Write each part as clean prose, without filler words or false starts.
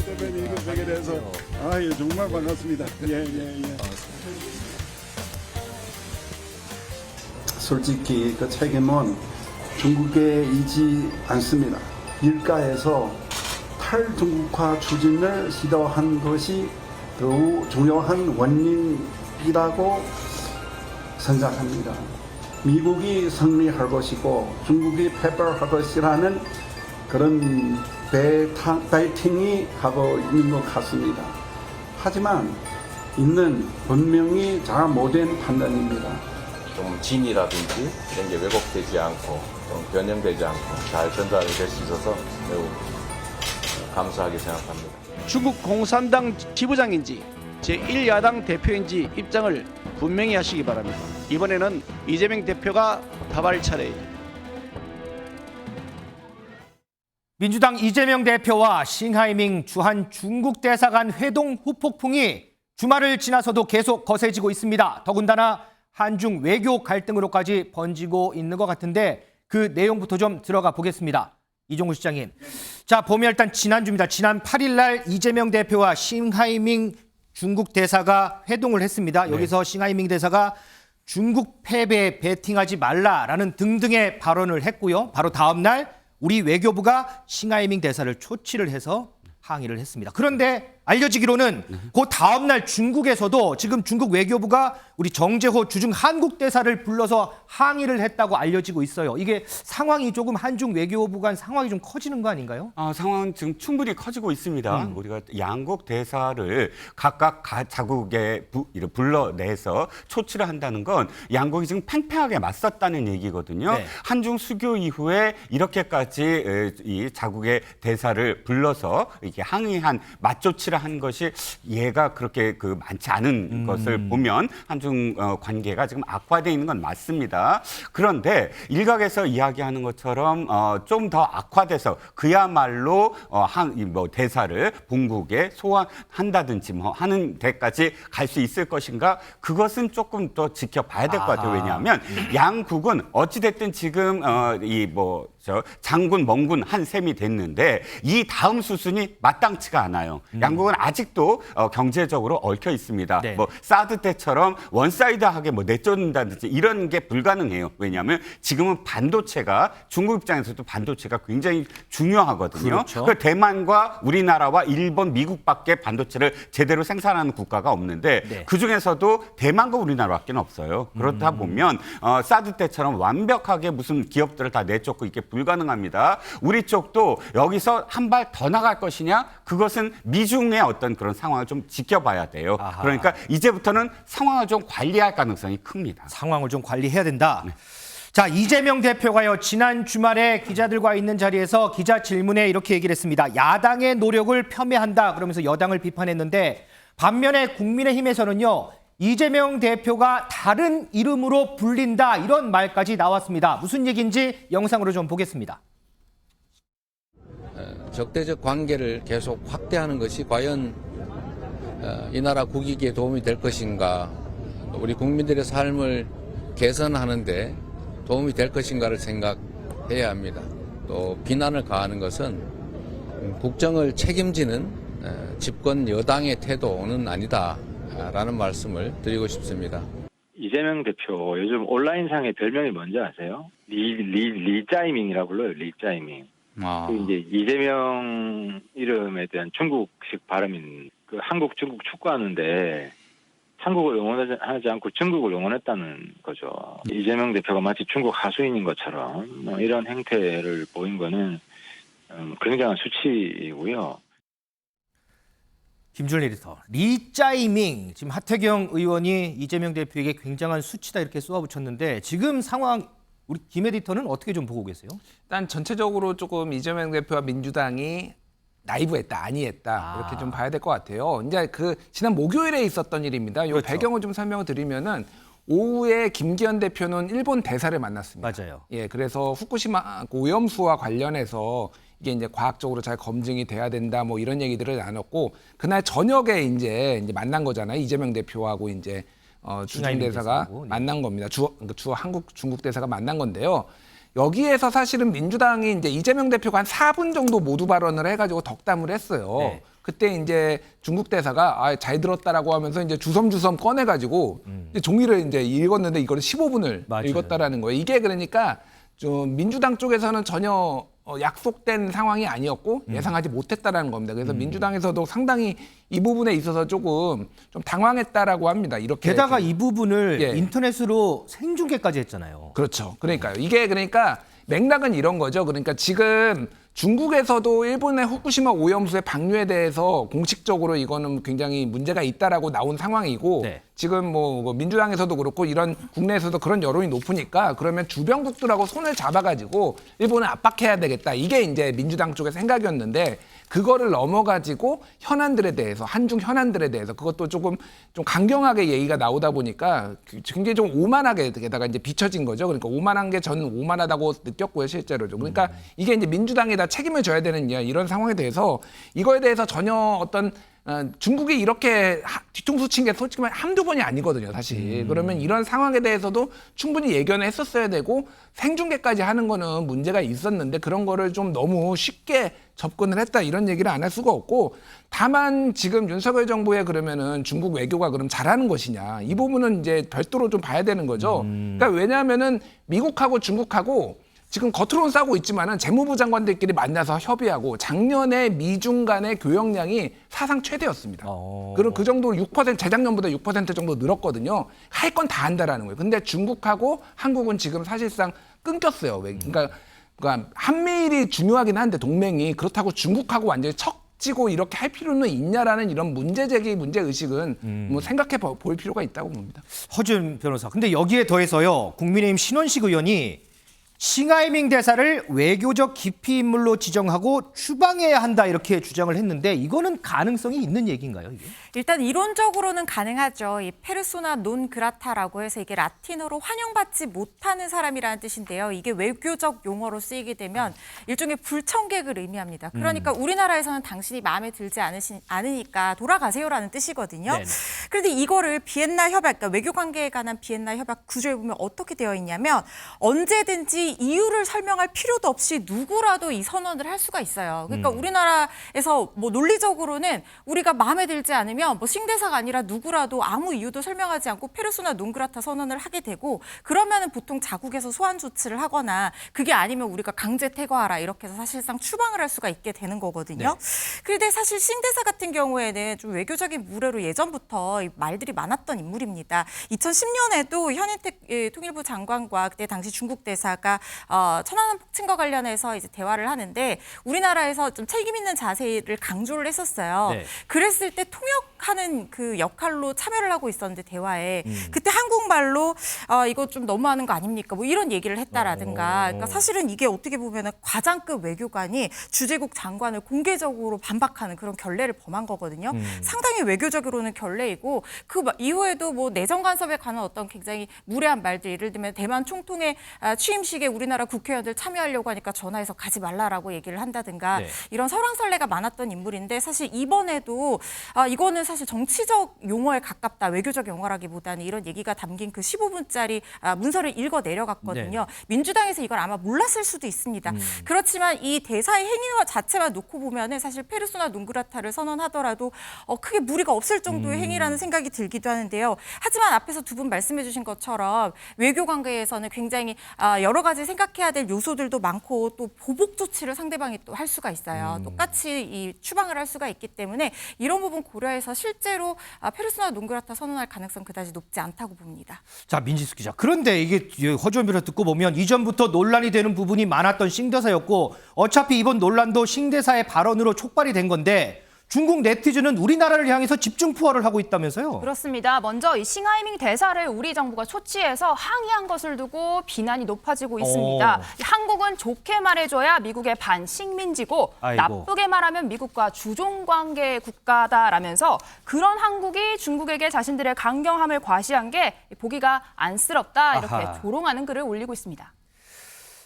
대표님 뵙게 돼서 예, 정말 반갑습니다. 예. 솔직히 그 책임은 중국에 있지 않습니다. 일가에서 탈중국화 추진을 시도한 것이 더욱 중요한 원인이라고 생각합니다. 미국이 승리할 것이고 중국이 패배할 것이라는 그런 베이팅이 하고 있는 것 같습니다. 하지만 이는 분명히 잘 못된 판단입니다. 좀 진이라든지 이런 게 왜곡되지 않고 좀 변형되지 않고 잘 전달이 될 수 있어서 매우 감사하게 생각합니다. 중국 공산당 지부장인지 제1야당 대표인지 입장을 분명히 하시기 바랍니다. 이번에는 이재명 대표가 답할 차례예요. 민주당 이재명 대표와 싱하이밍 주한 중국 대사 간 회동 후폭풍이 주말을 지나서도 계속 거세지고 있습니다. 더군다나 한중 외교 갈등으로까지 번지고 있는 것 같은데 그 내용부터 좀 들어가 보겠습니다. 이종우 시장님. 자, 보면 일단 지난주입니다. 지난 8일 날 이재명 대표와 싱하이밍 중국 대사가 회동을 했습니다. 여기서 싱하이밍 대사가 중국 패배에 베팅하지 말라라는 등등의 발언을 했고요. 바로 다음 날 우리 외교부가 싱하이밍 대사를 초치를 해서 항의를 했습니다. 그런데 알려지기로는 그 다음 날 중국에서도 지금 중국 외교부가 우리 정재호 주중 한국 대사를 불러서 항의를 했다고 알려지고 있어요. 이게 상황이 조금 한중 외교부 간 상황이 좀 커지는 거 아닌가요? 상황은 지금 충분히 커지고 있습니다. 우리가 양국 대사를 각각 자국에 불러내서 초치를 한다는 건 양국이 지금 팽팽하게 맞섰다는 얘기거든요. 네. 한중 수교 이후에 이렇게까지 이 자국의 대사를 불러서 이렇게 항의한 맞조치를 한 것이 얘가 그렇게 많지 않은 것을 보면 한중 관계가 지금 악화되어 있는 건 맞습니다. 그런데 일각에서 이야기하는 것처럼 좀 더 악화돼서 그야말로 대사를 본국에 소환한다든지 하는 데까지 갈 수 있을 것인가? 그것은 조금 더 지켜봐야 될 것 같아요. 왜냐하면 양국은 어찌됐든 지금 장군, 멍군 한 셈이 됐는데 이 다음 수순이 마땅치가 않아요. 양국은 아직도 경제적으로 얽혀 있습니다. 네. 사드 때처럼 원사이드하게 내쫓는다든지 이런 게 불가능해요. 왜냐하면 지금은 반도체가 중국 입장에서도 반도체가 굉장히 중요하거든요. 그렇죠. 대만과 우리나라와 일본, 미국밖에 반도체를 제대로 생산하는 국가가 없는데 네. 그중에서도 대만과 우리나라밖에 없어요. 그렇다 보면 사드 때처럼 완벽하게 무슨 기업들을 다 내쫓고 이게 불가능합니다. 우리 쪽도 여기서 한 발 더 나갈 것이냐? 그것은 미중의 어떤 그런 상황을 좀 지켜봐야 돼요. 아하. 그러니까 이제부터는 상황을 좀 관리할 가능성이 큽니다. 상황을 좀 관리해야 된다. 자, 이재명 대표가요, 지난 주말에 기자들과 있는 자리에서 기자 질문에 이렇게 얘기를 했습니다. 야당의 노력을 폄훼한다 그러면서 여당을 비판했는데 반면에 국민의힘에서는요, 이재명 대표가 다른 이름으로 불린다 이런 말까지 나왔습니다. 무슨 얘기인지 영상으로 좀 보겠습니다. 적대적 관계를 계속 확대하는 것이 과연 이 나라 국익에 도움이 될 것인가, 우리 국민들의 삶을 개선하는 데 도움이 될 것인가를 생각해야 합니다. 또 비난을 가하는 것은 국정을 책임지는 집권 여당의 태도는 아니다라는 말씀을 드리고 싶습니다. 이재명 대표 요즘 온라인상의 별명이 뭔지 아세요? 리짜이밍이라고 불러요. 리짜이밍. 이제 이재명 이름에 대한 중국식 발음인 한국 중국 축구하는데 한국을 응원하지 않고 중국을 응원했다는 거죠. 이재명 대표가 마치 중국 하수인인 것처럼 이런 행태를 보인 거는 굉장한 수치이고요. 김준일 에디터, 리짜이밍. 지금 하태경 의원이 이재명 대표에게 굉장한 수치다 이렇게 쏘아붙였는데 지금 상황 우리 김 에디터는 어떻게 좀 보고 계세요? 일단 전체적으로 조금 이재명 대표와 민주당이 나이브했다, 아니했다 이렇게 좀 봐야 될 것 같아요. 이제 지난 목요일에 있었던 일입니다. 이 그렇죠. 배경을 좀 설명을 드리면은 오후에 김기현 대표는 일본 대사를 만났습니다. 맞아요. 예, 그래서 후쿠시마 오염수와 관련해서 이게 이제 과학적으로 잘 검증이 돼야 된다, 뭐 이런 얘기들을 나눴고 그날 저녁에 이제 만난 거잖아요. 이재명 대표하고 이제 주중 대사가 만난 겁니다. 주 한국 중국 대사가 만난 건데요. 여기에서 사실은 민주당이 이제 이재명 대표가 한 4분 정도 모두 발언을 해가지고 덕담을 했어요. 네. 그때 이제 중국 대사가 잘 들었다라고 하면서 이제 주섬주섬 꺼내가지고 이제 종이를 이제 읽었는데 이거를 15분을 맞아요. 읽었다라는 거예요. 이게 그러니까 좀 민주당 쪽에서는 전혀 약속된 상황이 아니었고 예상하지 못했다라는 겁니다. 그래서 민주당에서도 상당히 이 부분에 있어서 조금 좀 당황했다라고 합니다. 이렇게 게다가 이 부분을 예. 인터넷으로 생중계까지 했잖아요. 그렇죠. 그러니까요. 이게 그러니까 맥락은 이런 거죠. 그러니까 지금 중국에서도 일본의 후쿠시마 오염수의 방류에 대해서 공식적으로 이거는 굉장히 문제가 있다라고 나온 상황이고 네. 지금 뭐 민주당에서도 그렇고 이런 국내에서도 그런 여론이 높으니까 그러면 주변국들하고 손을 잡아가지고 일본을 압박해야 되겠다. 이게 이제 민주당 쪽의 생각이었는데 그거를 넘어가지고 현안들에 대해서 한중 현안들에 대해서 그것도 조금 좀 강경하게 얘기가 나오다 보니까 굉장히 좀 오만하게 게다가 이제 비춰진 거죠. 그러니까 오만한 게 저는 오만하다고 느꼈고요, 실제로죠. 그러니까 이게 이제 민주당이 다 책임을 져야 되는 이런 상황에 대해서 이거에 대해서 전혀 어떤 중국이 이렇게 뒤통수 친 게 솔직히 말해 한두 번이 아니거든요, 사실. 그러면 이런 상황에 대해서도 충분히 예견을 했었어야 되고 생중계까지 하는 거는 문제가 있었는데 그런 거를 좀 너무 쉽게 접근을 했다 이런 얘기를 안 할 수가 없고 다만 지금 윤석열 정부의 그러면은 중국 외교가 그럼 잘하는 것이냐 이 부분은 이제 별도로 좀 봐야 되는 거죠. 그러니까 왜냐하면은 미국하고 중국하고 지금 겉으로는 싸우고 있지만은 재무부 장관들끼리 만나서 협의하고 작년에 미중 간의 교역량이 사상 최대였습니다. 그럼 그 정도로 6% 재작년보다 6% 정도 늘었거든요. 할 건 다 한다라는 거예요. 근데 중국하고 한국은 지금 사실상 끊겼어요. 그러니까 한미일이 중요하긴 한데 동맹이 그렇다고 중국하고 완전히 척지고 이렇게 할 필요는 있냐라는 이런 문제 제기, 문제 의식은 뭐 생각해 볼 필요가 있다고 봅니다. 허준 변호사. 근데 여기에 더해서요. 국민의힘 신원식 의원이 싱하이밍 대사를 외교적 기피 인물로 지정하고 추방해야 한다 이렇게 주장을 했는데 이거는 가능성이 있는 얘기인가요? 이게? 일단 이론적으로는 가능하죠. 이 페르소나 논 그라타라고 해서 이게 라틴어로 환영받지 못하는 사람이라는 뜻인데요. 이게 외교적 용어로 쓰이게 되면 일종의 불청객을 의미합니다. 그러니까 우리나라에서는 당신이 마음에 들지 않으니까 돌아가세요라는 뜻이거든요. 네네. 그런데 이거를 비엔나 협약, 그러니까 외교관계에 관한 비엔나 협약 구조에 보면 어떻게 되어 있냐면 언제든지 이유를 설명할 필요도 없이 누구라도 이 선언을 할 수가 있어요. 그러니까 우리나라에서 뭐 논리적으로는 우리가 마음에 들지 않으면 뭐 싱대사가 아니라 누구라도 아무 이유도 설명하지 않고 페르소나 논그라타 선언을 하게 되고 그러면은 보통 자국에서 소환 조치를 하거나 그게 아니면 우리가 강제 퇴거하라 이렇게 해서 사실상 추방을 할 수가 있게 되는 거거든요. 네. 그런데 사실 싱대사 같은 경우에는 좀 외교적인 무례로 예전부터 말들이 많았던 인물입니다. 2010년에도 현인택 통일부 장관과 그때 당시 중국 대사가 천안함 폭침과 관련해서 이제 대화를 하는데 우리나라에서 좀 책임 있는 자세를 강조를 했었어요. 네. 그랬을 때 통역하는 그 역할로 참여를 하고 있었는데 대화에 그때 한국말로 이거 좀 너무하는 거 아닙니까? 뭐 이런 얘기를 했다라든가. 그러니까 사실은 이게 어떻게 보면은 과장급 외교관이 주재국 장관을 공개적으로 반박하는 그런 결례를 범한 거거든요. 상당히 외교적으로는 결례이고 그 이후에도 뭐 내정 간섭에 관한 어떤 굉장히 무례한 말들 예를 들면 대만 총통의 취임식에 우리나라 국회의원들 참여하려고 하니까 전화해서 가지 말라라고 얘기를 한다든가 네. 이런 설왕설래가 많았던 인물인데 사실 이번에도 이거는 사실 정치적 용어에 가깝다. 외교적 용어라기보다는 이런 얘기가 담긴 그 15분짜리 문서를 읽어 내려갔거든요. 네. 민주당에서 이걸 아마 몰랐을 수도 있습니다. 그렇지만 이 대사의 행위와 자체만 놓고 보면은 사실 페르소나 논그라타를 선언하더라도 크게 무리가 없을 정도의 행위라는 생각이 들기도 하는데요. 하지만 앞에서 두 분 말씀해 주신 것처럼 외교 관계에서는 굉장히 여러 가지 생각해야 될 요소들도 많고 또 보복 조치를 상대방이 또 할 수가 있어요. 똑같이 이 추방을 할 수가 있기 때문에 이런 부분 고려해서 실제로 페르소나 논그라타 선언할 가능성 그다지 높지 않다고 봅니다. 자, 민지수 기자. 그런데 이게 허주원 변호사 듣고 보면 이전부터 논란이 되는 부분이 많았던 싱대사였고 어차피 이번 논란도 싱대사의 발언으로 촉발이 된 건데 중국 네티즌은 우리나라를 향해서 집중 포화를 하고 있다면서요? 그렇습니다. 먼저 이 싱하이밍 대사를 우리 정부가 초치해서 항의한 것을 두고 비난이 높아지고 있습니다. 한국은 좋게 말해줘야 미국의 반식민지고 아이고. 나쁘게 말하면 미국과 주종관계 국가다라면서 그런 한국이 중국에게 자신들의 강경함을 과시한 게 보기가 안쓰럽다 이렇게 아하. 조롱하는 글을 올리고 있습니다.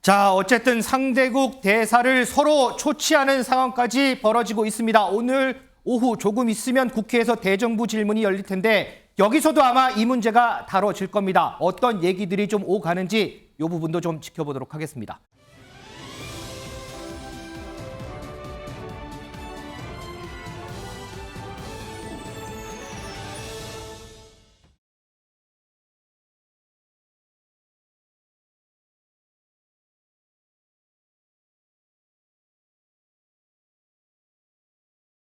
자, 어쨌든 상대국 대사를 서로 초치하는 상황까지 벌어지고 있습니다. 오늘 오후 조금 있으면 국회에서 대정부 질문이 열릴 텐데 여기서도 아마 이 문제가 다뤄질 겁니다. 어떤 얘기들이 좀 오가는지 이 부분도 좀 지켜보도록 하겠습니다.